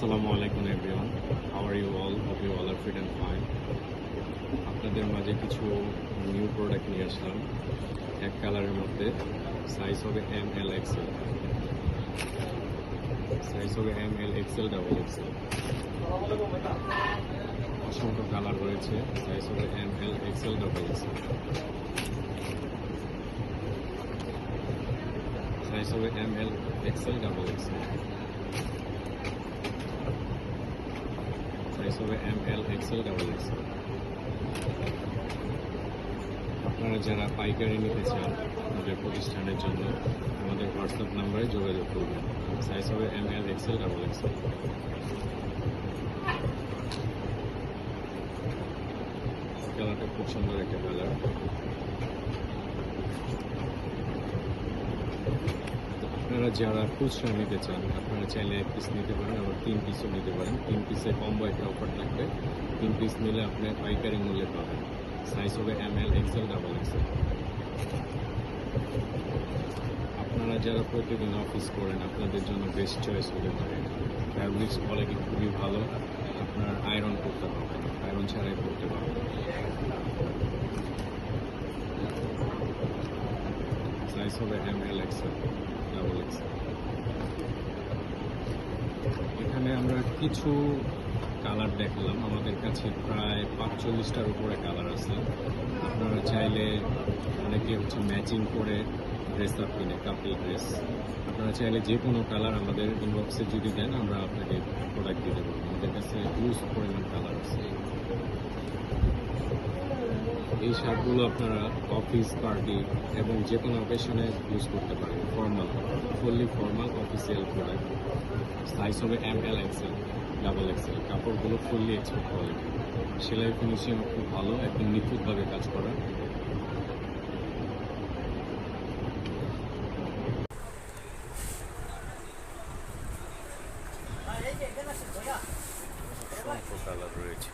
আসসালামু আলাইকুম everyone, how are you all? Hope you all are fit and fine. আপনাদের মাঝে কিছু নিউ প্রোডাক্ট নিয়ে আসলাম এক কালারের মধ্যে। সাইজ হবে ML XL, সাইজ হবে ML XL, ডাবল এক্সেল। অসংখ্য কালার রয়েছে। সাইজ হবে ML XL, double XL. Size হবে ML XL, double XL. Size হবে ML XL, ডাবল এক্সেল। আপনারা যারা পাইকারি নিতে চান আমাদের প্রতিষ্ঠানের জন্য আমাদের হোয়াটসঅ্যাপ নাম্বারে যোগাযোগ করবেন। সাইজ হবে ML XL, ডাবল এক্সেল। কালারটা খুব সুন্দর একটা কালার। আপনারা যারা খুচরা নিতে চান আপনারা চাইলে 1 পিস নিতে পারেন, আবার 3 পিসও নিতে পারেন। 3 পিসে কম্বো একটা অফার থাকবে। 3 পিস নিলে আপনি পাইকারি মূল্যে পাবেন। সাইজ হবে ML XL, ডাবল এক্সেল। আপনারা যারা প্রতিদিন অফিস করেন আপনাদের জন্য বেস্ট চয়েস হতে পারে। ফ্যাব্রিক্স কোয়ালিটি খুবই ভালো। আপনার আয়রন করতে পারবেন, আয়রন ছাড়াই করতে পারবেন। সাইজ হবে ML XL, ডাবল এক্সেল। এখানে আমরা কিছু কালার দেখলাম, আমাদের কাছে প্রায় 45টার উপরে কালার আছে। আপনারা চাইলে অনেকে ম্যাচিং করে ড্রেস আপ কিনে, কাপল ড্রেস। আপনারা চাইলে যে কোনো কালার আমাদের ইনবক্সে যদি দেন আমরা আপনাকে প্রোডাক্ট দিতে পারবো। আমাদের কাছে হিউজ পরিমাণ কালার আছে। এই শার্টগুলো আপনারা অফিস, পার্টি এবং যে কোনো অকেশনে ইউজ করতে পারেন। Formal, fully formal official product. Size হবে ML XL, ডাবল এক্সেল। কাপড়গুলো ফুললি এক্সপোর্ট কোয়ালিটি। সেলাই ফিনিশিং খুব ভালো, একদম নিখুঁতভাবে কাজ করা। অসংখ্য কালার রয়েছে।